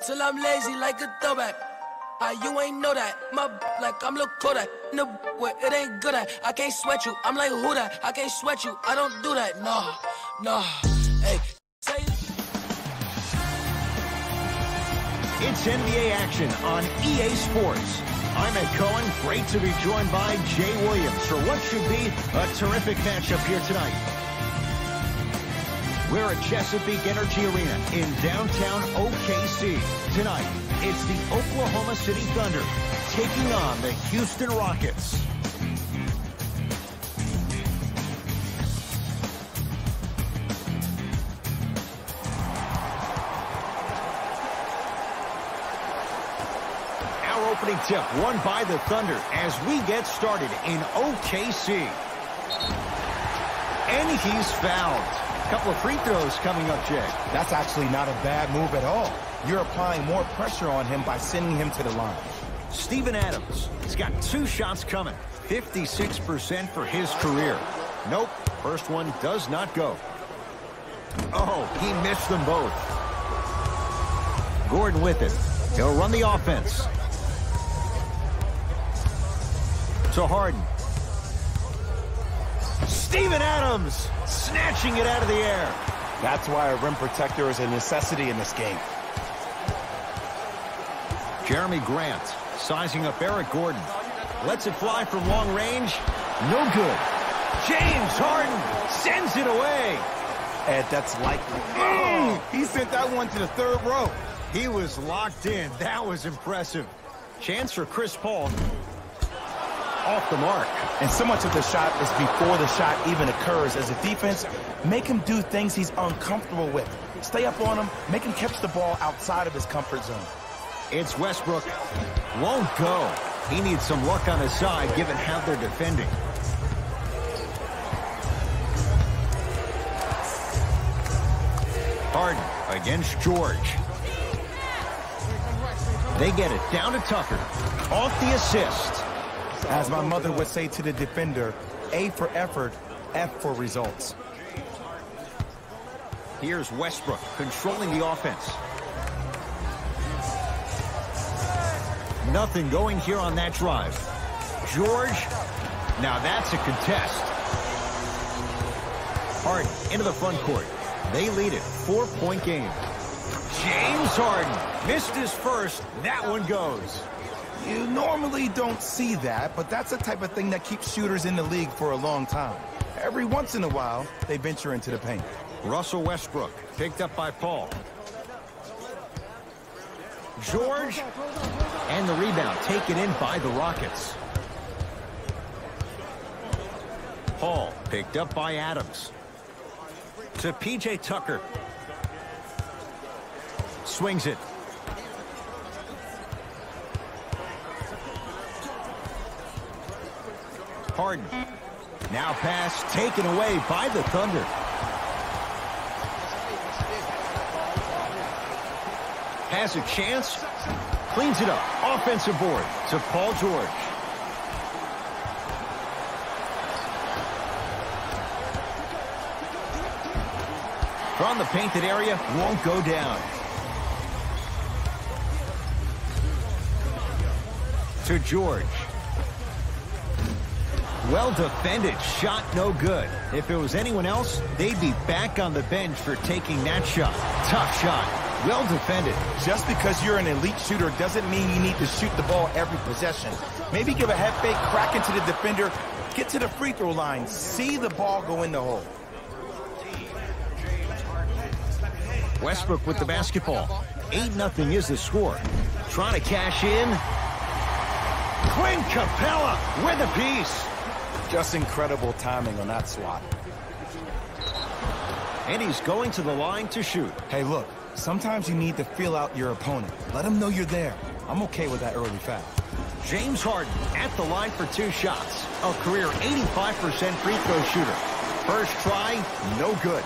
till I'm lazy like a throwback. You ain't know that. My like I'm Lil Kodak. No, where it ain't good at. I can't sweat you. I'm like who that? I can't sweat you. I don't do that. No. Hey, say it. It's NBA action on EA Sports. I'm Ed Cohen. Great to be joined by Jay Williams for what should be a terrific matchup here tonight. We're at Chesapeake Energy Arena in downtown OKC. Tonight, it's the Oklahoma City Thunder taking on the Houston Rockets. Our opening tip won by the Thunder as we get started in OKC. And he's fouled. Couple of free throws coming up, Jay. That's actually not a bad move at all. You're applying more pressure on him by sending him to the line. Steven Adams has got 2 shots coming. 56% for his career. Nope, first one does not go. Oh, he missed them both. Gordon with it. He'll run the offense. To Harden. Steven Adams snatching it out of the air. That's why a rim protector is a necessity in this game. Jeremy Grant sizing up Eric Gordon. Lets it fly from long range. No good. James Harden sends it away. Ed, that's likely. He sent that one to the third row. He was locked in. That was impressive. Chance for Chris Paul. Off the mark. And so much of the shot is before the shot even occurs. As a defense, make him do things he's uncomfortable with. Stay up on him, make him catch the ball outside of his comfort zone. It's Westbrook. Won't go. He needs some luck on his side given how they're defending. Harden against George. They get it down to Tucker. Off the assist. As my mother would say to the defender, A for effort, F for results. Here's Westbrook controlling the offense. Nothing going here on that drive. George, now that's a contest. Harden into the front court. They lead it, 4-point game. James Harden missed his first. That one goes. You normally don't see that, but that's the type of thing that keeps shooters in the league for a long time. Every once in a while, they venture into the paint. Russell Westbrook picked up by Paul. George, and the rebound taken in by the Rockets. Paul picked up by Adams. To P.J. Tucker. Swings it. Harden. Now pass taken away by the Thunder. Has a chance. Cleans it up. Offensive board to Paul George. From the painted area, won't go down. To George. Well defended. Shot no good. If it was anyone else, they'd be back on the bench for taking that shot. Tough shot. Well defended. Just because you're an elite shooter doesn't mean you need to shoot the ball every possession. Maybe give a head fake, crack into the defender, get to the free throw line, see the ball go in the hole. Westbrook with the basketball. 8-0 is the score. Trying to cash in. Clint Capella with a piece. Just incredible timing on that swat. And he's going to the line to shoot. Hey, look, sometimes you need to feel out your opponent. Let them know you're there. I'm okay with that early foul. James Harden at the line for 2 shots. A career 85% free throw shooter. First try, no good.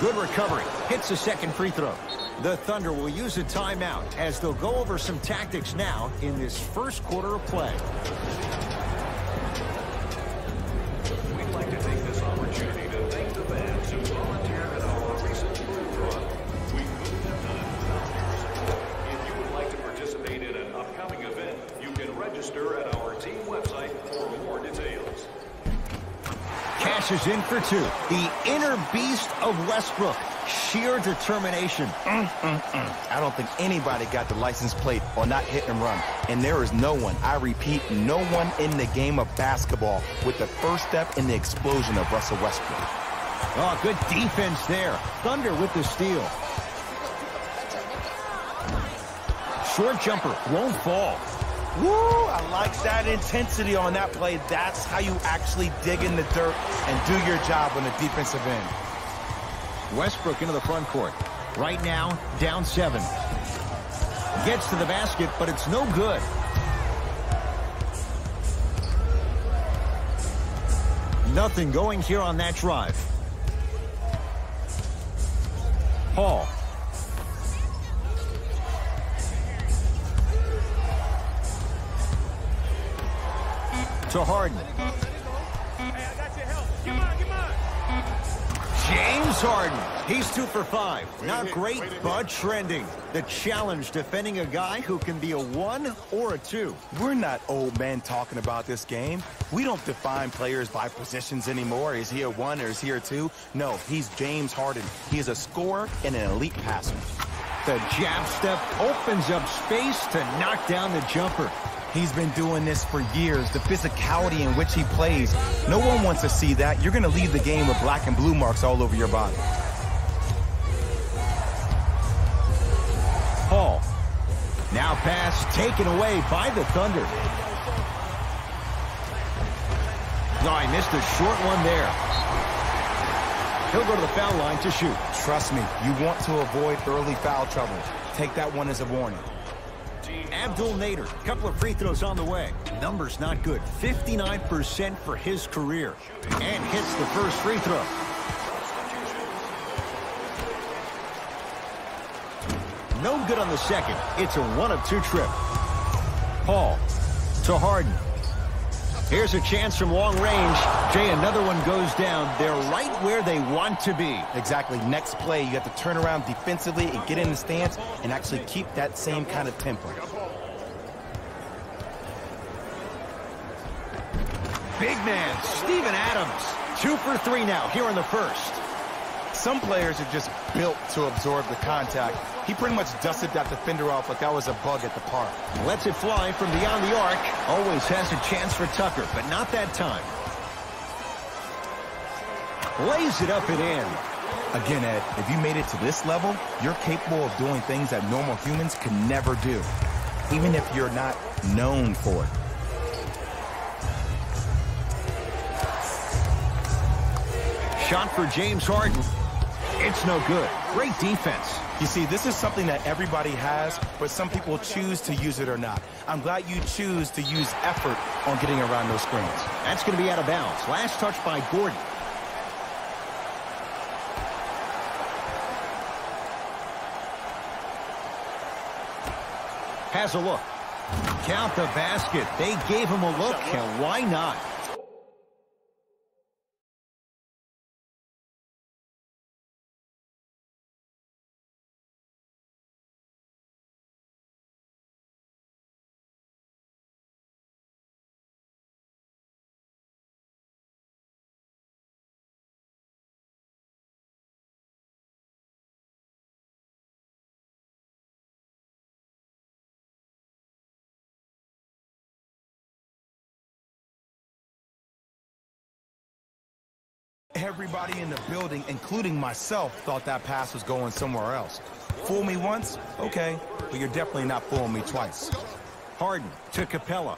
Good recovery. Hits the second free throw. The Thunder will use a timeout as they'll go over some tactics now in this first quarter of play. We'd like to take this opportunity to thank the fans who volunteered at our recent food run. We moved them to the booster at our team website for more details. Cashes in for two. The inner beast of Westbrook. Sheer determination. I don't think anybody got the license plate or not hit and run. And there is no one, I repeat, no one in the game of basketball with the first step in the explosion of Russell Westbrook. Oh, good defense there. Thunder with the steal. Short jumper won't fall. Woo! I like that intensity on that play. That's how you actually dig in the dirt and do your job on the defensive end. Westbrook into the front court. Right now, down 7. Gets to the basket, but it's no good. Nothing going here on that drive. Paul. To Harden. James Harden. He's 2 for 5. Not great, but trending. The challenge defending a guy who can be a 1 or a 2. We're not old men talking about this game. We don't define players by positions anymore. Is he a 1 or is he a 2? No, he's James Harden. He is a scorer and an elite passer. The jab step opens up space to knock down the jumper. He's been doing this for years. The physicality in which he plays. No one wants to see that. You're going to leave the game with black and blue marks all over your body. Paul. Now pass taken away by the Thunder. No, I missed a short one there. He'll go to the foul line to shoot. Trust me, you want to avoid early foul trouble. Take that one as a warning. Abdul Nader, couple of free throws on the way. Numbers not good. 59% for his career. And hits the first free throw. No good on the second. It's a 1 of 2 trip. Paul to Harden. Here's a chance from long range. Jay, another one goes down. They're right where they want to be. Exactly. Next play, you have to turn around defensively and get in the stance and actually keep that same kind of tempo. Big man, Steven Adams. 2 for 3 now here in the first. Some players are just built to absorb the contact. He pretty much dusted that defender off like that was a bug at the park. Lets it fly from beyond the arc. Always has a chance for Tucker, but not that time. Lays it up and in. Again, Ed, if you made it to this level, you're capable of doing things that normal humans could never do, even if you're not known for it. Shot for James Harden. It's no good. Great defense. You see, this is something that everybody has, but some people choose to use it or not. I'm glad you choose to use effort on getting around those screens. That's going to be out of bounds. Last touch by Gordon. Has a look. Count the basket. They gave him a look, and why not? Everybody in the building, including myself, thought that pass was going somewhere else. Fool me once? Okay, but you're definitely not fooling me twice. Harden to Capella.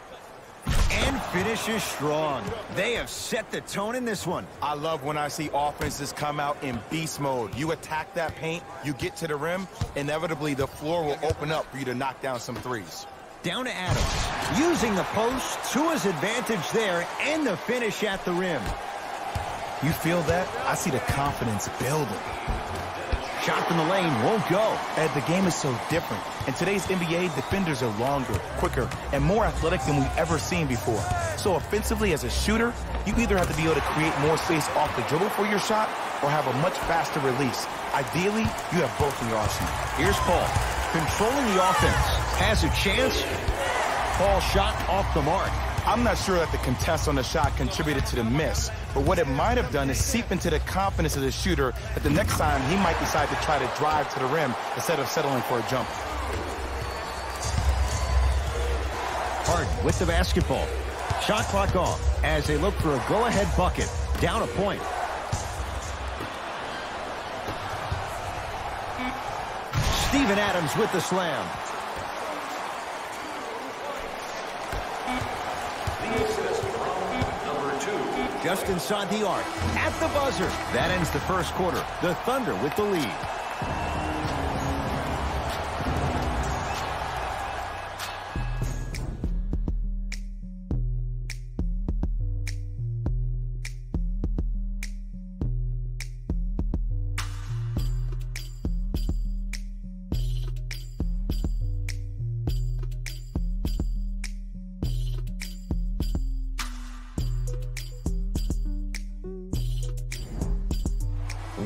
And finishes strong. They have set the tone in this one. I love when I see offenses come out in beast mode. You attack that paint, you get to the rim, inevitably the floor will open up for you to knock down some threes. Down to Adams. Using the post to his advantage there, and the finish at the rim. You feel that? I see the confidence building. Shot from the lane won't go. Ed, the game is so different. In today's NBA, defenders are longer, quicker, and more athletic than we've ever seen before. So offensively, as a shooter, you either have to be able to create more space off the dribble for your shot or have a much faster release. Ideally, you have both in your arsenal. Here's Paul, controlling the offense. Has a chance. Paul's shot off the mark. I'm not sure that the contest on the shot contributed to the miss, but what it might have done is seep into the confidence of the shooter that the next time he might decide to try to drive to the rim instead of settling for a jumper. Harden with the basketball. Shot clock off as they look for a go-ahead bucket. Down a point. Steven Adams with the slam. The assist from number 2. Just inside the arc. At the buzzer. That ends the first quarter. The Thunder with the lead.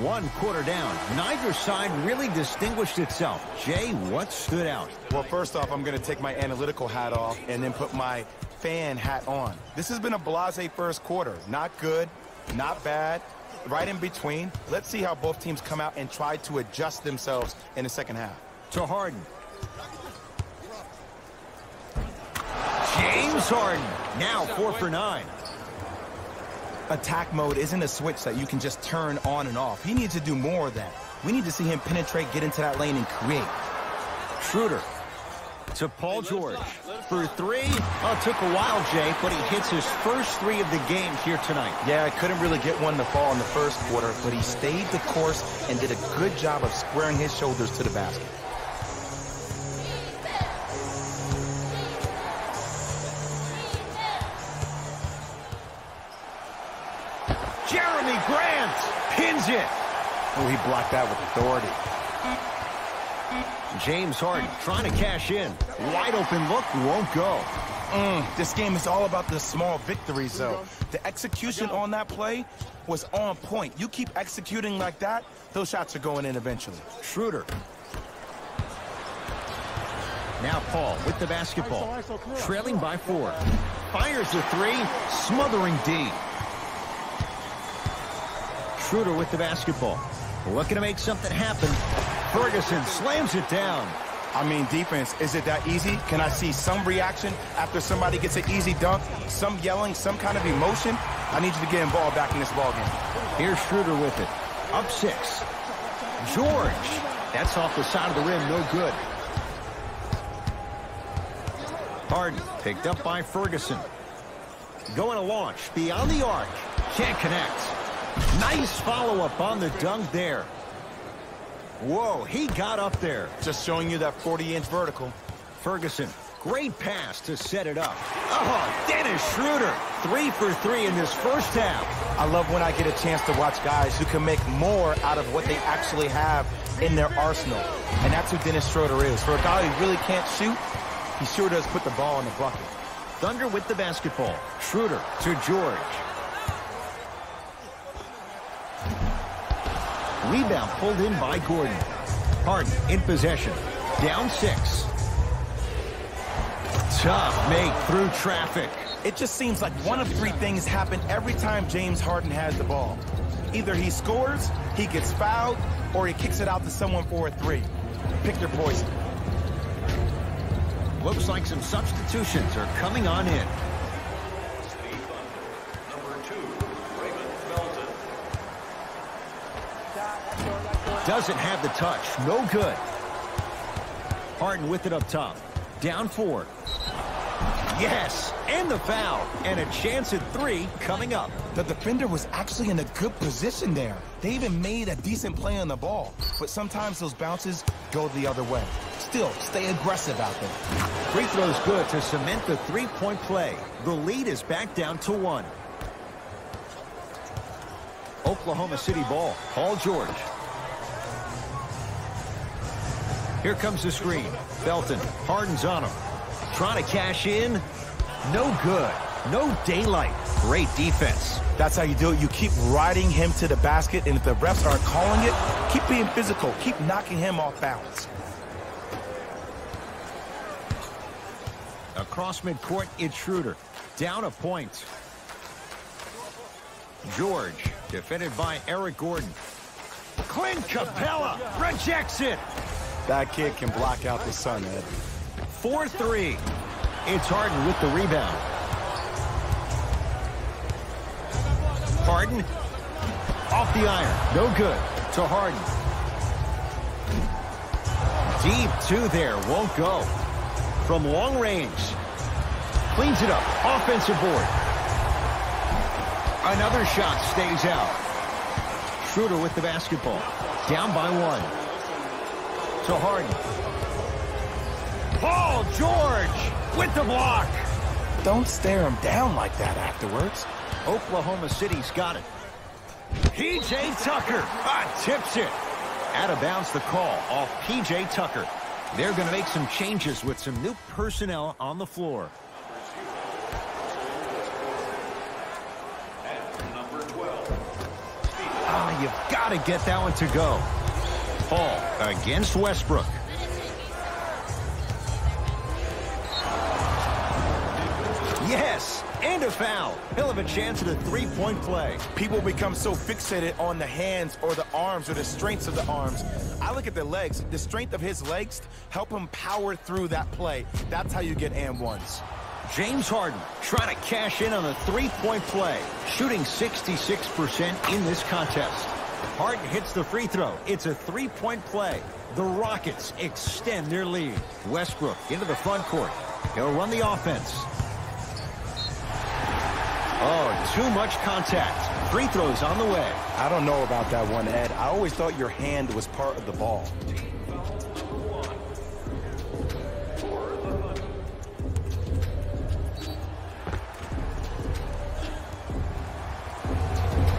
One quarter down. Neither side really distinguished itself. Jay, what stood out? Well, first off, I'm going to take my analytical hat off and then put my fan hat on. This has been a blasé first quarter. Not good, not bad, right in between. Let's see how both teams come out and try to adjust themselves in the second half. To Harden. James Harden. Now 4 for 9. Attack mode isn't a switch that you can just turn on and off. He needs to do more of that. We need to see him penetrate, get into that lane, and create. Schroeder to Paul George for 3. Oh, it took a while, Jay, but he hits his first 3 of the game here tonight. Yeah, couldn't really get one to fall in the first quarter, but he stayed the course and did a good job of squaring his shoulders to the basket. Jeremy Grant pins it. Oh, he blocked that with authority. James Harden trying to cash in. Wide open look, won't go. This game is all about the small victories, though. The execution on that play was on point. You keep executing like that, those shots are going in eventually. Schroeder. Now Paul with the basketball. Trailing by 4. Fires the 3, smothering D. Schroeder with the basketball. Looking to make something happen. Ferguson slams it down. I mean, defense, is it that easy? Can I see some reaction after somebody gets an easy dunk? Some yelling, some kind of emotion? I need you to get involved back in this ballgame. Here's Schroeder with it. Up 6. George. That's off the side of the rim, no good. Harden picked up by Ferguson. Going to launch beyond the arc. Can't connect. Nice follow-up on the dunk there. Whoa, he got up there. Just showing you that 40-inch vertical. Ferguson, great pass to set it up. Oh, Dennis Schroeder, 3 for 3 in this first half. I love when I get a chance to watch guys who can make more out of what they actually have in their arsenal. And that's who Dennis Schroeder is. For a guy who really can't shoot, he sure does put the ball in the bucket. Thunder with the basketball. Schroeder to George. Rebound pulled in by Gordon. Harden in possession. Down 6. Tough make through traffic. It just seems like one of 3 things happen every time James Harden has the ball. Either he scores, he gets fouled, or he kicks it out to someone for a 3. Pick your poison. Looks like some substitutions are coming on in. Doesn't have the touch. No good. Harden with it up top. Down 4. Yes, and the foul. And a chance at 3 coming up. The defender was actually in a good position there. They even made a decent play on the ball. But sometimes those bounces go the other way. Still, stay aggressive out there. Free throw's good to cement the 3-point play. The lead is back down to 1. Oklahoma City ball. Paul George. Here comes the screen. Felton. Harden's on him. Trying to cash in. No good. No daylight. Great defense. That's how you do it. You keep riding him to the basket, and if the refs aren't calling it, keep being physical. Keep knocking him off balance. A Across midcourt, it's Schroeder. Down a point. George, defended by Eric Gordon. Clint Capella rejects it. That kid can block out the sun, Ed. 4-3. It's Harden with the rebound. Harden off the iron. No good to Harden. Deep two there. Won't go. From long range. Cleans it up. Offensive board. Another shot stays out. Schroeder with the basketball. Down by one. To Harden. Paul George with the block. Don't stare him down like that afterwards. Oklahoma City's got it. P.J. Tucker tips it. Out of bounds the call off P.J. Tucker. They're going to make some changes with some new personnel on the floor. You've got to get that one to go. Paul against Westbrook. Yes, and a foul. He'll have a chance at a three-point play. People become so fixated on the hands or the arms or the strengths of the arms. I look at the legs. The strength of his legs help him power through that play. That's how you get and ones. James Harden trying to cash in on a three-point play, shooting 66% in this contest. Harden hits the free throw. It's a three-point play. The Rockets extend their lead. Westbrook into the front court. He'll run the offense. Oh, too much contact. Free throws on the way. I don't know about that one, Ed. I always thought your hand was part of the ball.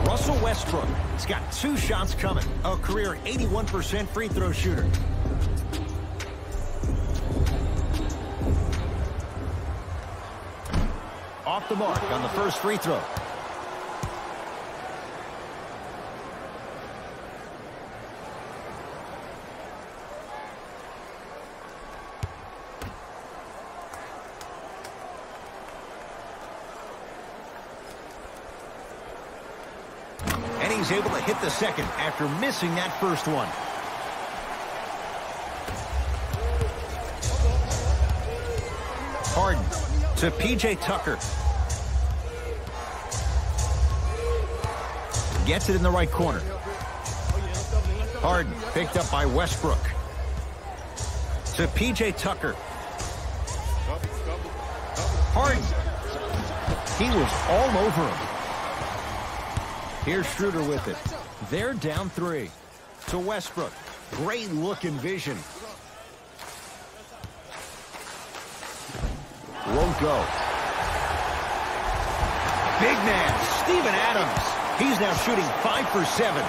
Russell Westbrook has got 2 shots coming. A career 81% free throw shooter. Off the mark on the first free throw. And he's able to hit the second after missing that first one. Harden to P.J. Tucker. Gets it in the right corner. Harden picked up by Westbrook. To P.J. Tucker. Harden. He was all over him. Here's Schroeder with it. They're down 3. To Westbrook. Great look and vision. Won't go. Big man, Steven Adams. He's now shooting 5 for 7.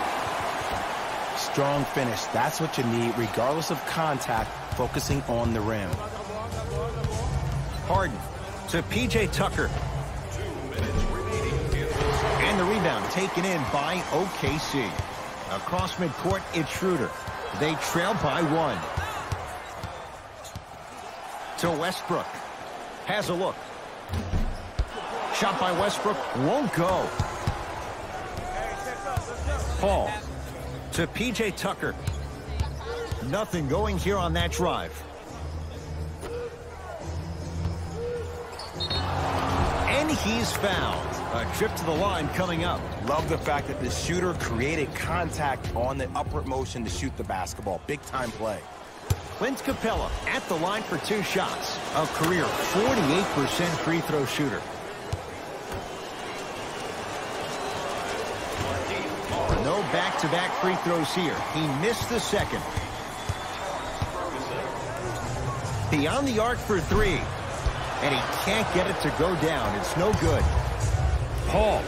Strong finish. That's what you need, regardless of contact, focusing on the rim. Harden to P.J. Tucker. And the rebound taken in by OKC. Across midcourt, it's Schroeder. They trail by 1. To Westbrook. Has a look. Shot by Westbrook. Won't go. Paul to P.J. Tucker. Nothing going here on that drive. And he's fouled. A trip to the line coming up. Love the fact that the shooter created contact on the upward motion to shoot the basketball. Big time play. Clint Capella at the line for 2 shots. A career 48% free throw shooter. No back-to-back free throws here. He missed the second. He on the arc for 3. And he can't get it to go down. It's no good. Paul.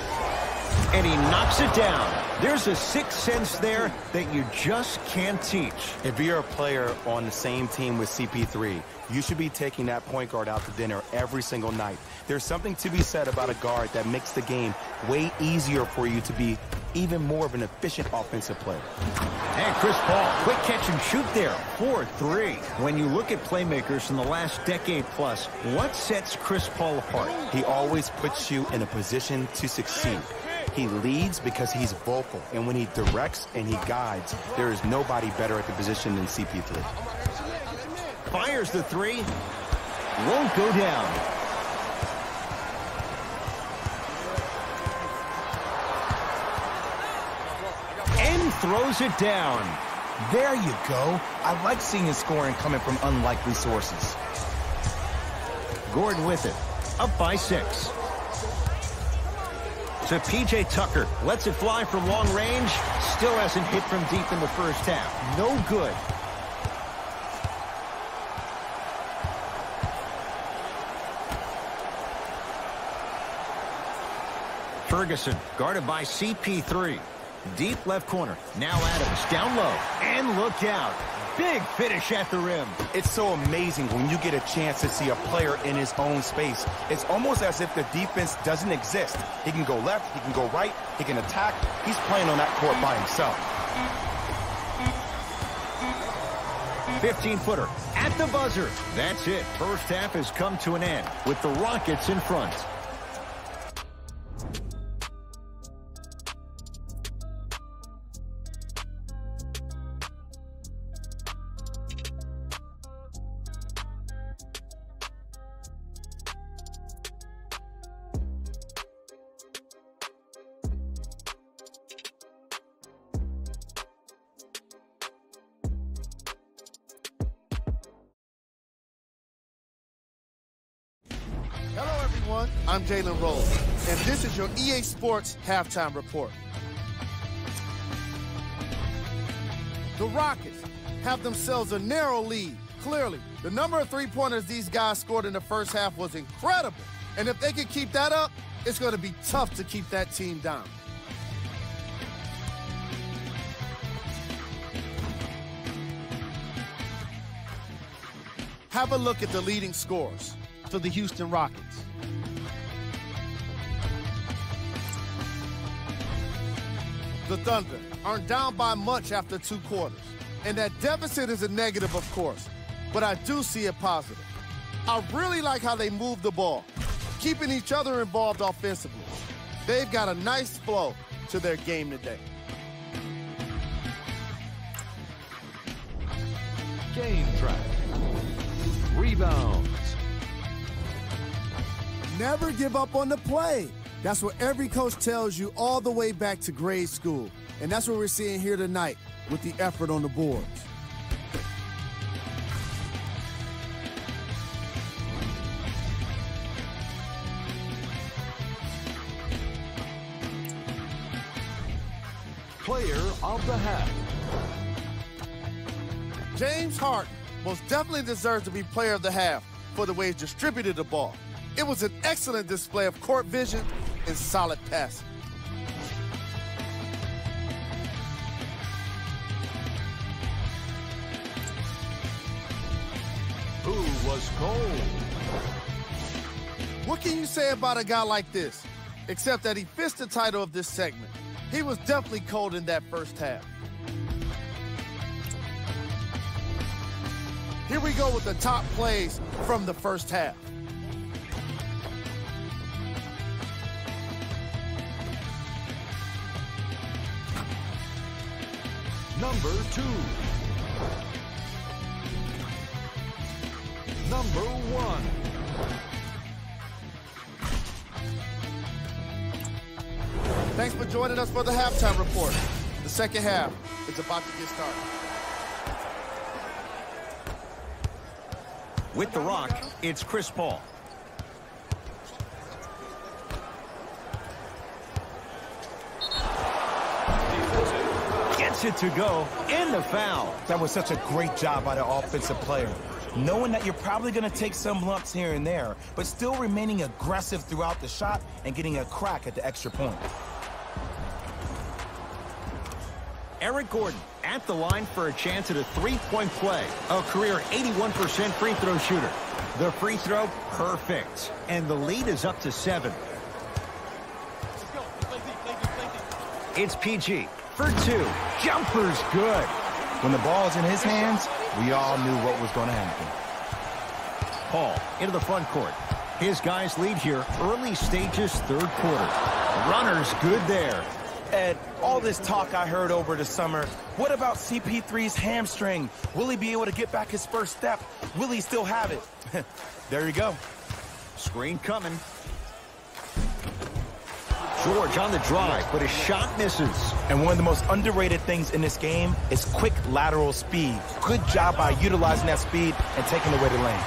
And he knocks it down. There's a sixth sense there that you just can't teach. If you're a player on the same team with CP3, you should be taking that point guard out to dinner every single night. There's something to be said about a guard that makes the game way easier for you to be even more of an efficient offensive player. And Chris Paul, quick catch and shoot there, 4-3. When you look at playmakers in the last decade plus, what sets Chris Paul apart? He always puts you in a position to succeed. He leads because he's vocal, and when he directs and he guides, there is nobody better at the position than CP3. Fires the three. Won't go down. And throws it down. There you go. I like seeing his scoring coming from unlikely sources. Gordon with it. Up by 6. To P.J. Tucker. Lets it fly from long range. Still hasn't hit from deep in the first half. No good. Ferguson, guarded by CP3. Deep left corner. Now Adams, down low. And look out. Big finish at the rim. It's so amazing when you get a chance to see a player in his own space. It's almost as if the defense doesn't exist. He can go left, he can go right, he can attack. He's playing on that court by himself. 15-footer at the buzzer. That's it. First half has come to an end with the Rockets in front. Hello, everyone. I'm Jalen Rose, and this is your EA Sports Halftime Report. The Rockets have themselves a narrow lead. Clearly, the number of three-pointers these guys scored in the first half was incredible. And if they can keep that up, it's going to be tough to keep that team down. Have a look at the leading scorers for the Houston Rockets. The Thunder aren't down by much after 2 quarters. And that deficit is a negative, of course, but I do see it positive. I really like how they move the ball, keeping each other involved offensively. They've got a nice flow to their game today. Game track. Rebounds. Never give up on the play. That's what every coach tells you all the way back to grade school. And that's what we're seeing here tonight with the effort on the boards. Player of the half. James Harden most definitely deserves to be player of the half for the way he distributed the ball. It was an excellent display of court vision and solid passing. Who was cold? What can you say about a guy like this, except that he fits the title of this segment? He was definitely cold in that first half. Here we go with the top plays from the first half. Number 2. Number 1. Thanks for joining us for the halftime report. The second half is about to get started. With the rock, it's Chris Paul. Gets it to go, and the foul. That was such a great job by the offensive player. Knowing that you're probably going to take some lumps here and there, but still remaining aggressive throughout the shot and getting a crack at the extra point. Eric Gordon at the line for a chance at a three-point play. A career 81% free throw shooter. The free throw, perfect. And the lead is up to 7. It's PG for 2. Jumper's good. When the ball's in his hands, we all knew what was going to happen. Paul into the front court. His guys lead here, early stages, third quarter. Runner's good there. Ed, all this talk I heard over the summer, what about CP3's hamstring? Will he be able to get back his first step? Will he still have it? There you go. Screen coming. George on the drive, but his shot misses. And one of the most underrated things in this game is quick lateral speed. Good job by utilizing that speed and taking away the lane.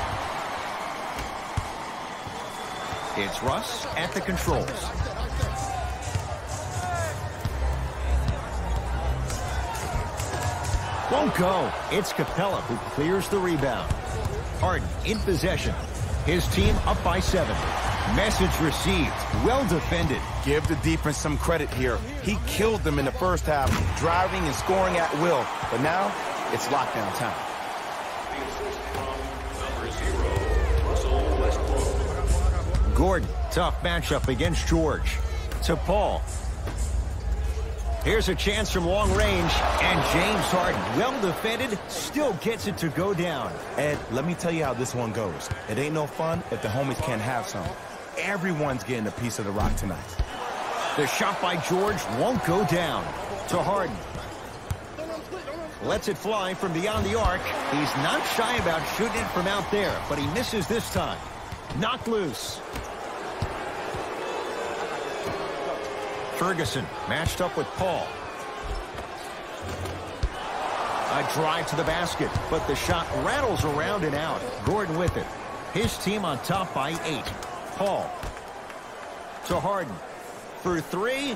It's Russ at the controls. Won't go. It's Capella who clears the rebound. Harden in possession. His team up by 7. Message received. Well defended. Give the defense some credit here. He killed them in the first half, driving and scoring at will. But now, it's lockdown time. Gordon, tough matchup against George. To Paul. Here's a chance from long range, and James Harden, well defended, still gets it to go down. Ed, let me tell you how this one goes. It ain't no fun if the homies can't have some. Everyone's getting a piece of the rock tonight. The shot by George won't go down. To Harden. Lets it fly from beyond the arc. He's not shy about shooting it from out there, but he misses this time. Knocked loose. Ferguson matched up with Paul. A drive to the basket, but the shot rattles around and out. Gordon with it. His team on top by 8. Paul to Harden for 3.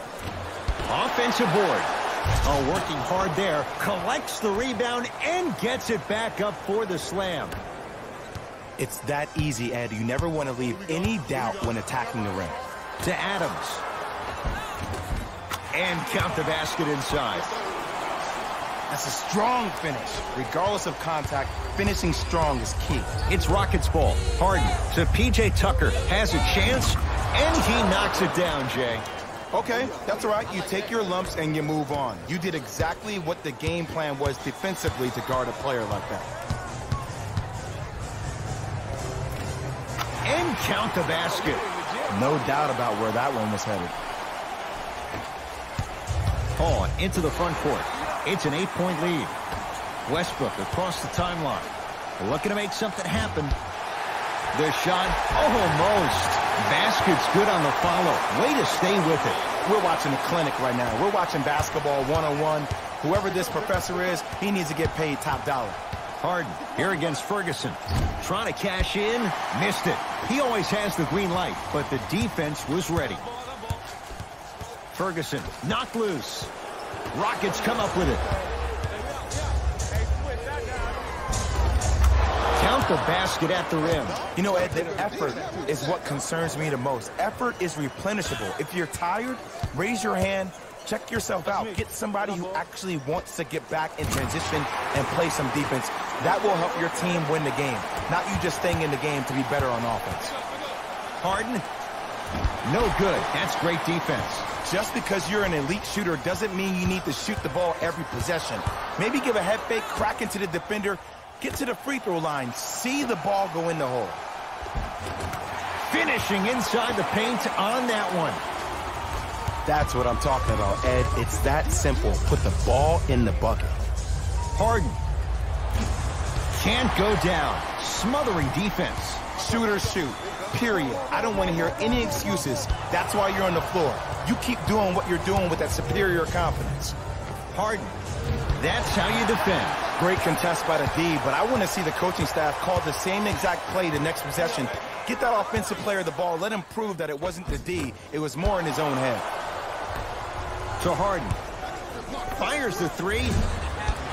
Offensive board. Oh, working hard there. Collects the rebound and gets it back up for the slam. It's that easy, Ed. You never want to leave any doubt when attacking the rim. To Adams. And count the basket inside. That's a strong finish. Regardless of contact, finishing strong is key. It's Rockets ball. Harden to P.J. Tucker. Has a chance, and he knocks it down, Jay. Okay, that's all right. You take your lumps and you move on. You did exactly what the game plan was defensively to guard a player like that. And count the basket. No doubt about where that one was headed. Paul into the front court. It's an 8-point lead. Westbrook across the timeline. Looking to make something happen. The shot, almost. Basket's good on the follow. Way to stay with it. We're watching a clinic right now. We're watching basketball 101. Whoever this professor is, he needs to get paid top dollar. Harden here against Ferguson. Trying to cash in. Missed it. He always has the green light, but the defense was ready. Ferguson knocked loose. Rockets come up with it. Count the basket at the rim. You know, Ed, the effort is what concerns me the most. Effort is replenishable. If you're tired, raise your hand, check yourself out. Get somebody who actually wants to get back in transition and play some defense. That will help your team win the game, not you just staying in the game to be better on offense. Harden, no good. That's great defense. Just because you're an elite shooter doesn't mean you need to shoot the ball every possession. Maybe give a head fake, crack into the defender, get to the free throw line, see the ball go in the hole. Finishing inside the paint on that one. That's what I'm talking about, Ed. It's that simple. Put the ball in the bucket. Harden can't go down. Smothering defense. Shooters shoot. Period. I don't want to hear any excuses. That's why you're on the floor. You keep doing what you're doing with that superior confidence. Harden, that's how you defend. Great contest by the D, but I want to see the coaching staff call the same exact play the next possession. Get that offensive player the ball. Let him prove that it wasn't the D. It was more in his own head. To Harden. Fires the 3.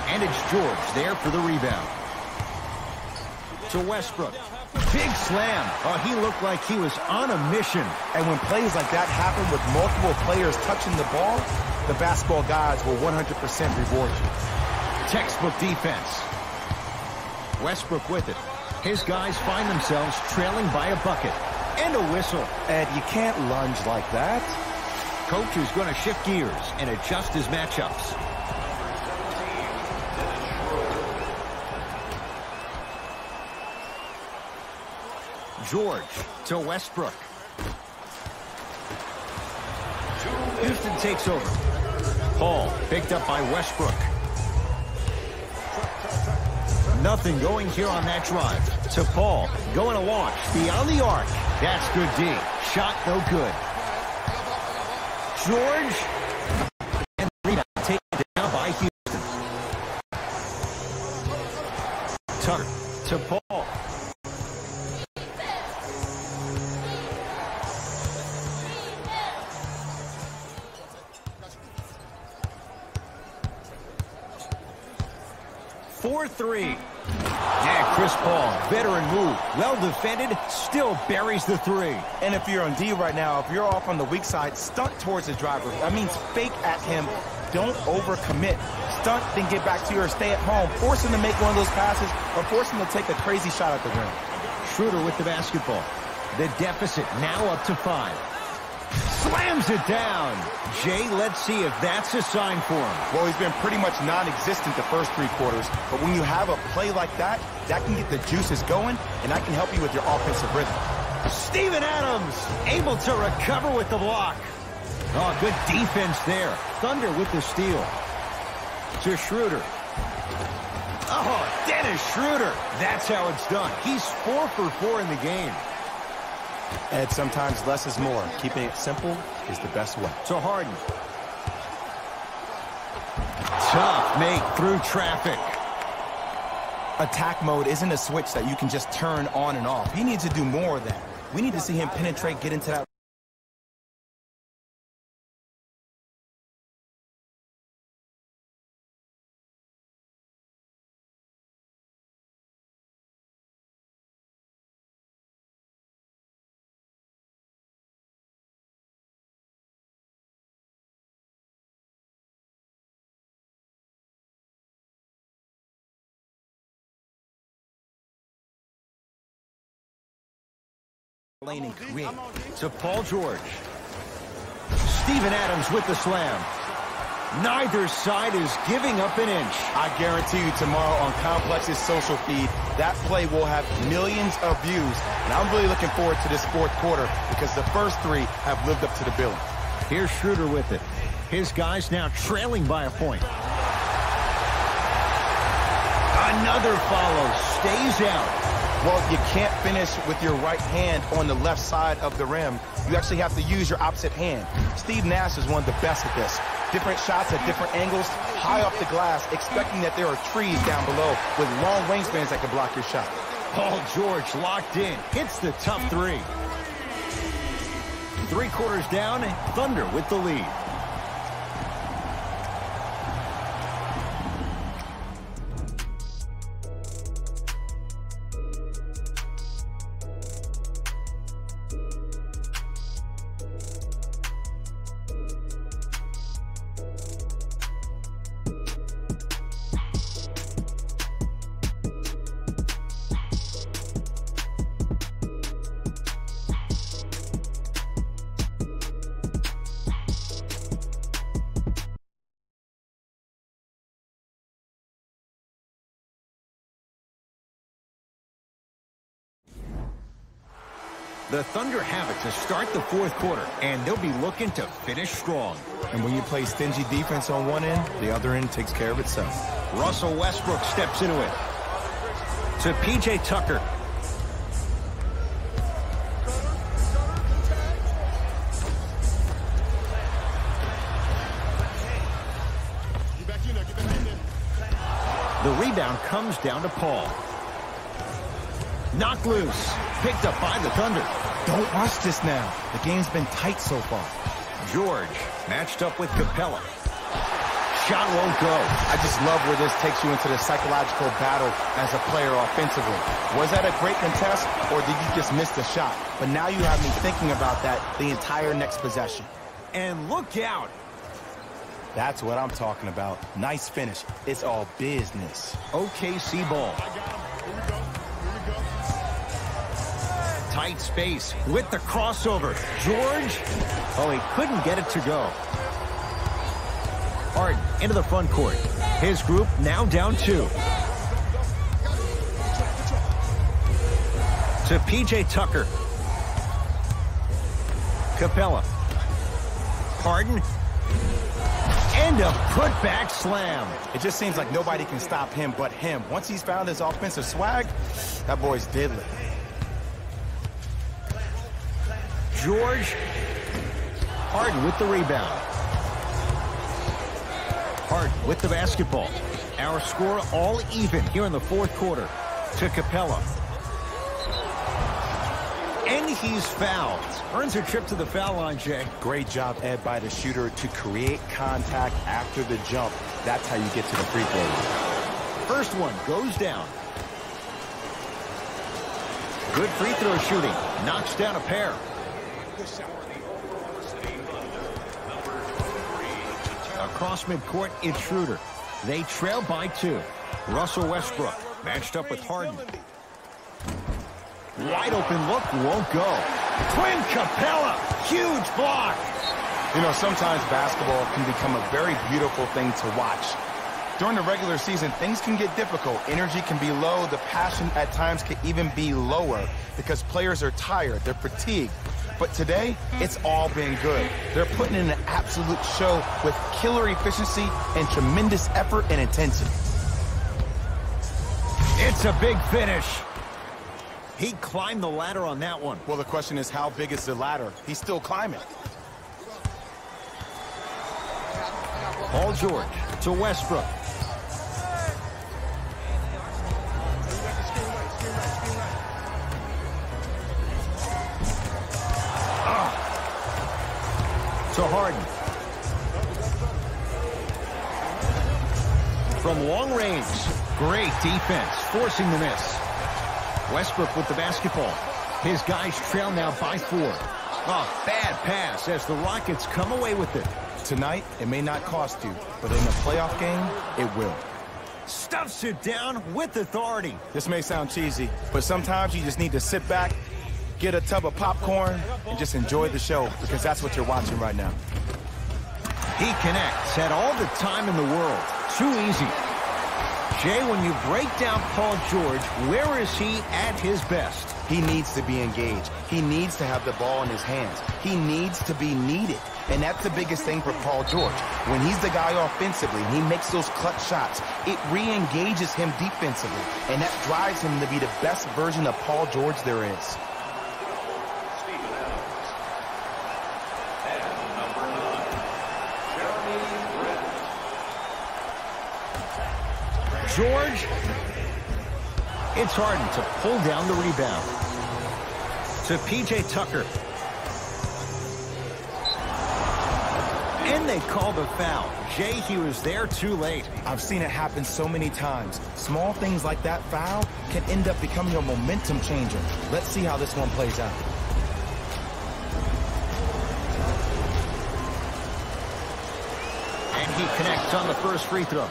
And it's George there for the rebound. To Westbrook. Big slam. Oh, he looked like he was on a mission. And when plays like that happen with multiple players touching the ball, the basketball gods will 100% reward you. Textbook defense. Westbrook with it. His guys find themselves trailing by a bucket. And a whistle. And you can't lunge like that. coach is going to shift gears and adjust his matchups. George to Westbrook. Houston takes over. Paul picked up by Westbrook. Nothing going here on that drive. To Paul, going to launch beyond the arc. That's good D. Shot no good. George. And the rebound taken down by Houston. Tucker to Paul. For 3. And Chris Paul, veteran move, well defended, still buries the 3. And if you're on D right now, if you're off on the weak side, stunt towards the driver. That means fake at him. Don't overcommit. Stunt, then get back to your stay at home. Force him to make one of those passes or force him to take a crazy shot at the rim. Schroeder with the basketball. The deficit now up to 5. Slams it down. Jay, let's see if that's a sign for him. Well, he's been pretty much non-existent the first 3 quarters, but when you have a play like that, that can get the juices going, and that can help you with your offensive rhythm. Steven Adams able to recover with the block. Oh, good defense there. Thunder with the steal. To Schroeder. Oh, Dennis Schroeder. That's how it's done. He's 4 for 4 in the game. And sometimes less is more. Keeping it simple is the best way. To Harden. Tough make through traffic. Attack mode isn't a switch that you can just turn on and off. He needs to do more of that. We need to see him penetrate, get into that. Lane and create. To Paul George. Steven Adams with the slam. Neither side is giving up an inch. I guarantee you tomorrow on Complex's social feed, that play will have millions of views. And I'm really looking forward to this 4th quarter because the first 3 have lived up to the billing. Here's Schroeder with it. His guys now trailing by a point. Another follow. Stays out. Well, you can't finish with your right hand on the left side of the rim. You actually have to use your opposite hand. Steve Nash is one of the best at this. Different shots at different angles, high off the glass, expecting that there are trees down below with long wingspans that can block your shot. Paul George locked in. Hits the tough 3. 3 quarters down, Thunder with the lead. The Thunder have it to start the 4th quarter, and they'll be looking to finish strong. And when you play stingy defense on one end, the other end takes care of itself. Russell Westbrook steps into it. To P.J. Tucker. The rebound comes down to Paul. Knocked loose. Picked up by the Thunder. Don't rush this now. The game's been tight so far. George matched up with Capella. Shot won't go. I just love where this takes you into the psychological battle as a player offensively. Was that a great contest, or did you just miss the shot? But now you have me thinking about that the entire next possession. And look out. That's what I'm talking about. Nice finish. It's all business. OKC ball. tight space with the crossover. George, oh, he couldn't get it to go. Harden into the front court. His group now down 2. To P.J. Tucker. Capella. Harden. And a putback slam. It just seems like nobody can stop him but him. Once he's found his offensive swag, that boy's deadly. George. Harden with the rebound. Harden with the basketball. Our score all even here in the fourth quarter. To Capella. And he's fouled. Earns a trip to the foul line, Jay. Great job, Ed, by the shooter to create contact after the jump. That's how you get to the free throw line. First one goes down. Good free throw shooting. Knocks down a pair. Across midcourt, it's Schroeder. They trail by 2. Russell Westbrook matched up with Harden. Wide open look, won't go. Clint Capella, huge block. You know, sometimes basketball can become a very beautiful thing to watch. During the regular season, things can get difficult. Energy can be low. The passion at times can even be lower because players are tired. They're fatigued. But today, it's all been good. They're putting in an absolute show with killer efficiency and tremendous effort and intensity. It's a big finish. He climbed the ladder on that one. Well, the question is, how big is the ladder? He's still climbing. Paul George to Westbrook. To Harden. From long range. Great defense, forcing the miss. Westbrook with the basketball. His guys trail now by 4. Oh, bad pass as the Rockets come away with it. Tonight, it may not cost you, but in a playoff game, it will. Stuffs it down with authority. This may sound cheesy, but sometimes you just need to sit back, get a tub of popcorn, and just enjoy the show, because that's what you're watching right now. He connects, had all the time in the world. Too easy. Jay, when you break down Paul George, where is he at his best? He needs to be engaged. He needs to have the ball in his hands. He needs to be needed. And that's the biggest thing for Paul George. When he's the guy offensively, he makes those clutch shots. It re-engages him defensively. And that drives him to be the best version of Paul George there is. George. It's Harden to pull down the rebound. To P.J. Tucker. And they call the foul. Jay, he was there too late. I've seen it happen so many times. Small things like that foul can end up becoming a momentum changer. Let's see how this one plays out. And he connects on the first free throw.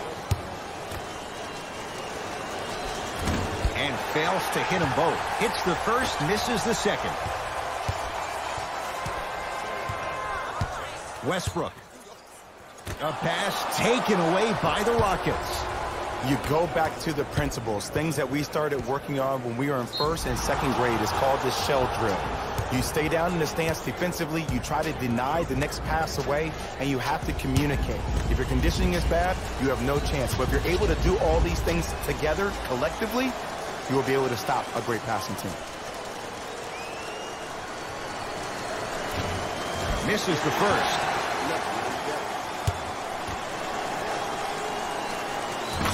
And fails to hit them both. Hits the first, misses the second. Westbrook. A pass taken away by the Rockets. You go back to the principles, things that we started working on when we were in first and second grade. It's called the shell drill. You stay down in the stance defensively, you try to deny the next pass away, and you have to communicate. If your conditioning is bad, you have no chance. But if you're able to do all these things together, collectively, you will be able to stop a great passing team. Misses the first.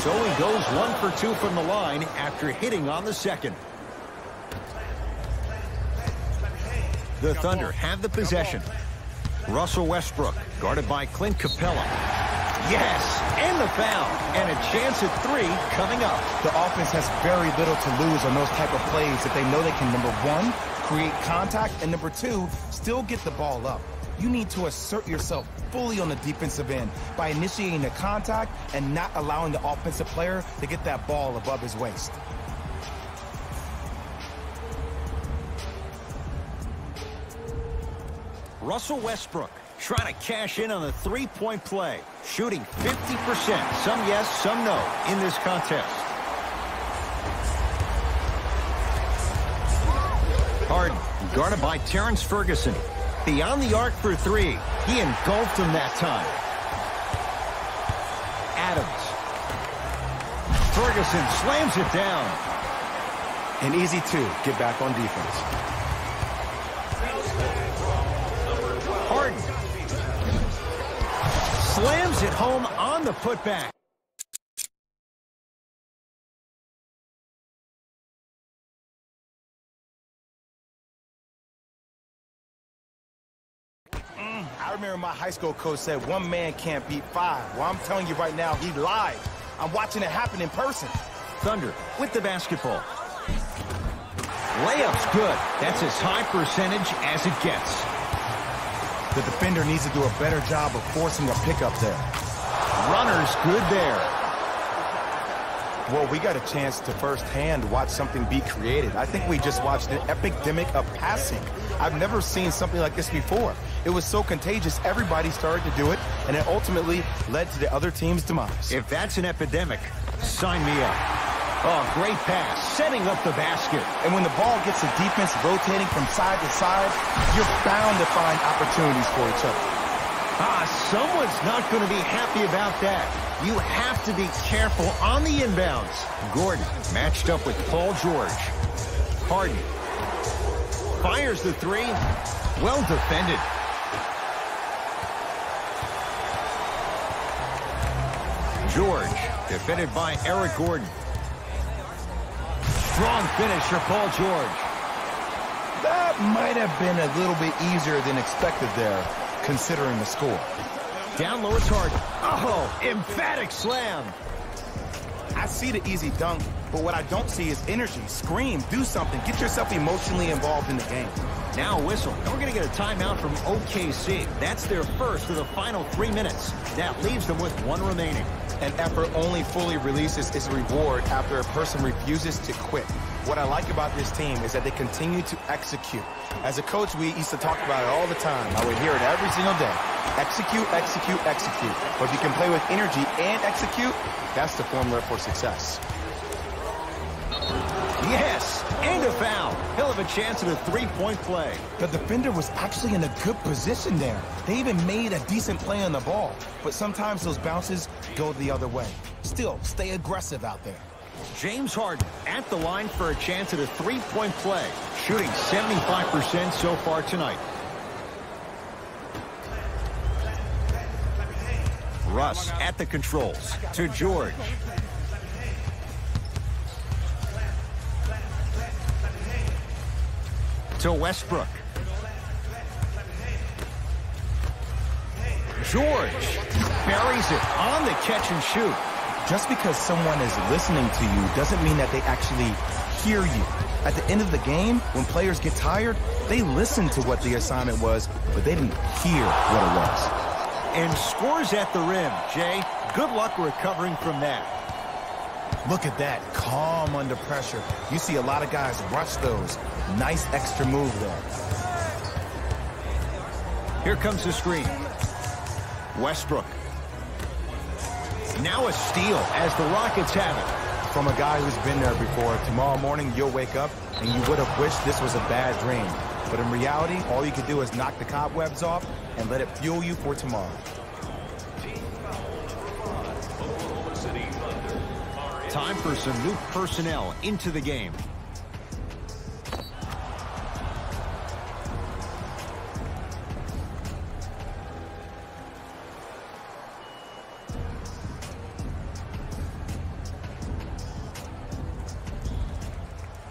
So he goes 1 for 2 from the line after hitting on the second. The Thunder have the possession. Russell Westbrook guarded by Clint Capella. Yes, and the foul, and a chance at 3 coming up. The offense has very little to lose on those type of plays if they know they can, number 1, create contact, and number 2, still get the ball up. You need to assert yourself fully on the defensive end by initiating the contact and not allowing the offensive player to get that ball above his waist. Russell Westbrook trying to cash in on the three-point play. Shooting 50%. Some yes, some no in this contest. Harden, guarded by Terrence Ferguson. Beyond the arc for three. He engulfed him that time. Adams. Ferguson slams it down. And easy to get back on defense. Harden. Slams it home on the putback. I remember my high school coach said one man can't beat five. Well, I'm telling you right now, he lied. I'm watching it happen in person. Thunder with the basketball. Layup's good. That's as high percentage as it gets. The defender needs to do a better job of forcing a pickup there. Runner's good there. Well, we got a chance to firsthand watch something be created. I think we just watched an epidemic of passing. I've never seen something like this before. It was so contagious, everybody started to do it, and it ultimately led to the other team's demise. If that's an epidemic, sign me up. Oh, great pass, setting up the basket. And when the ball gets the defense rotating from side to side, you're bound to find opportunities for each other. Someone's not going to be happy about that. You have to be careful on the inbounds. Gordon matched up with Paul George. Harden fires the three. Well defended. George, defended by Eric Gordon. Strong finish for Paul George. That might have been a little bit easier than expected there, considering the score. Down low it's Harden. Oh, emphatic slam. I see the easy dunk, but what I don't see is energy. Scream, do something, get yourself emotionally involved in the game. Now a whistle. And we're going to get a timeout from OKC. That's their first of the final 3 minutes. That leaves them with one remaining. An effort only fully releases its reward after a person refuses to quit. What I like about this team is that they continue to execute. As a coach, we used to talk about it all the time. I would hear it every single day. Execute, execute, execute. But if you can play with energy and execute, that's the formula for success. Yes, and a foul. He'll have a chance at a three-point play. The defender was actually in a good position there. They even made a decent play on the ball. But sometimes those bounces go the other way. Still, stay aggressive out there. James Harden at the line for a chance at a three-point play. Shooting 75% so far tonight. Russ at the controls to George. To Westbrook. George buries it on the catch and shoot. Just because someone is listening to you doesn't mean that they actually hear you. At the end of the game, when players get tired, they listen to what the assignment was, but they didn't hear what it was. And scores at the rim, Jay. Good luck recovering from that. Look at that, calm under pressure. You see a lot of guys rush those. Nice extra move there. Here comes the screen. Westbrook. Now a steal as the Rockets have it. From a guy who's been there before, tomorrow morning you'll wake up and you would have wished this was a bad dream. But in reality, all you can do is knock the cobwebs off and let it fuel you for tomorrow. Time for some new personnel into the game.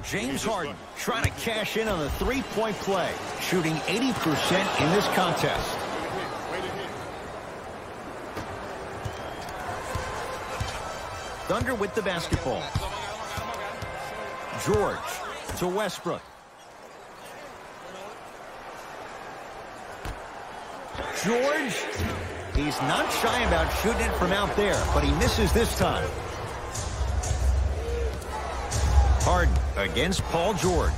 James Harden trying to cash in on the three-point play, shooting 80% in this contest. Thunder with the basketball. George to Westbrook. George, he's not shy about shooting it from out there, but he misses this time. Harden against Paul George.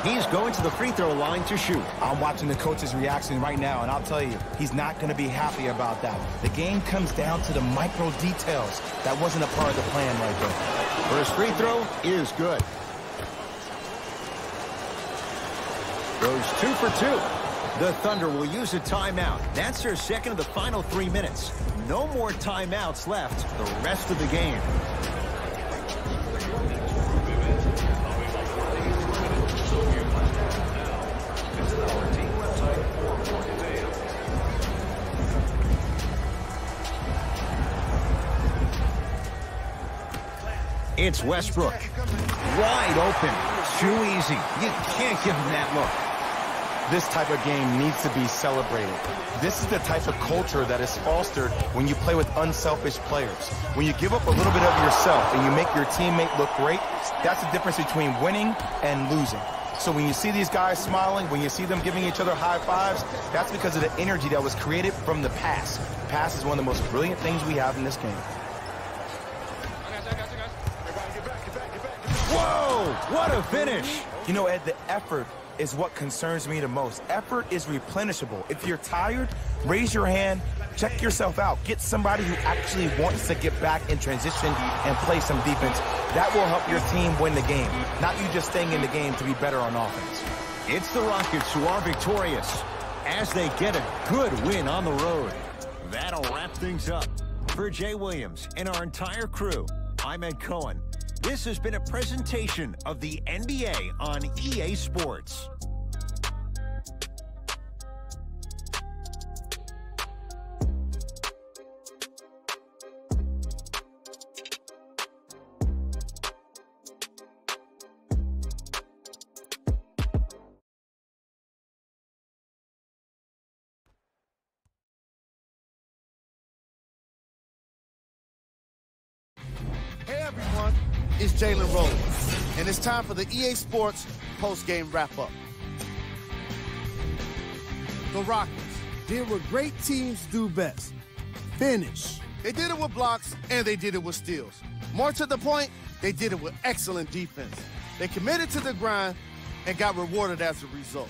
He's going to the free throw line to shoot. I'm watching the coach's reaction right now, and I'll tell you, he's not going to be happy about that. The game comes down to the micro details. That wasn't a part of the plan right there. First free throw is good. Goes 2 for 2. The Thunder will use a timeout. That's their second of the final 3 minutes. No more timeouts left the rest of the game. It's Westbrook. Wide open. Too easy. You can't give him that look. This type of game needs to be celebrated. This is the type of culture that is fostered when you play with unselfish players. When you give up a little bit of yourself and you make your teammate look great, that's the difference between winning and losing. So when you see these guys smiling, when you see them giving each other high fives, that's because of the energy that was created from the pass. The pass is one of the most brilliant things we have in this game. Whoa! What a finish! You know, Ed, the effort is what concerns me the most. Effort is replenishable. If you're tired, raise your hand, check yourself out. Get somebody who actually wants to get back in transition and play some defense. That will help your team win the game, not you just staying in the game to be better on offense. It's the Rockets who are victorious as they get a good win on the road. That'll wrap things up. For Jay Williams and our entire crew, I'm Ed Cohen. This has been a presentation of the NBA on EA Sports. Hey everyone, it's Jalen Rose, and it's time for the EA Sports post-game wrap-up. The Rockets did what great teams do best, finish. They did it with blocks, and they did it with steals. More to the point, they did it with excellent defense. They committed to the grind and got rewarded as a result.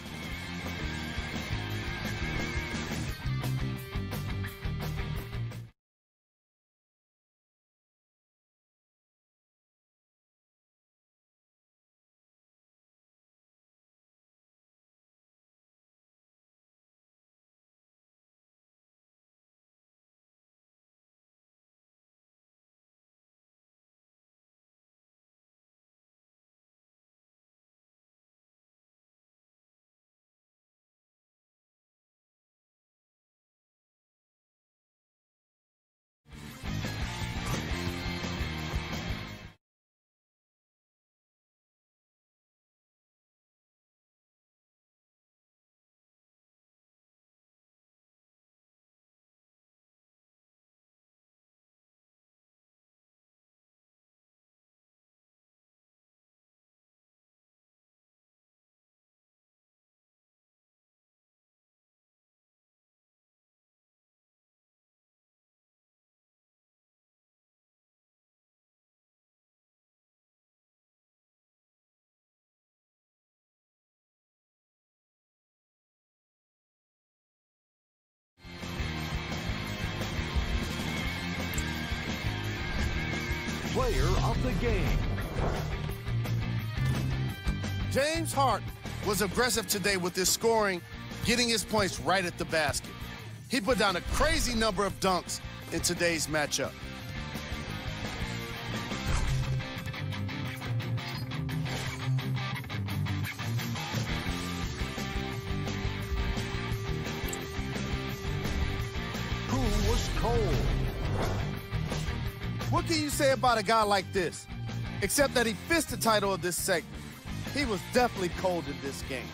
Player of the game. James Harden was aggressive today with his scoring, getting his points right at the basket. He put down a crazy number of dunks in today's matchup. Who was cold? What can you say about a guy like this? Except that he fits the title of this segment. He was definitely cold in this game.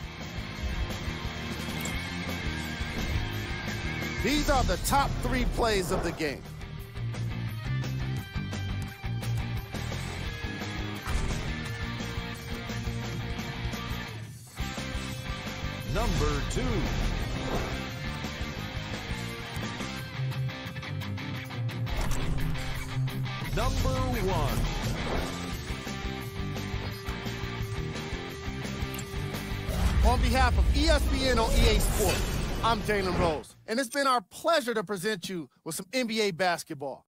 These are the top 3 plays of the game. Number 2. Number 1. On behalf of ESPN on EA Sports, I'm Jalen Rose, and it's been our pleasure to present you with some NBA basketball.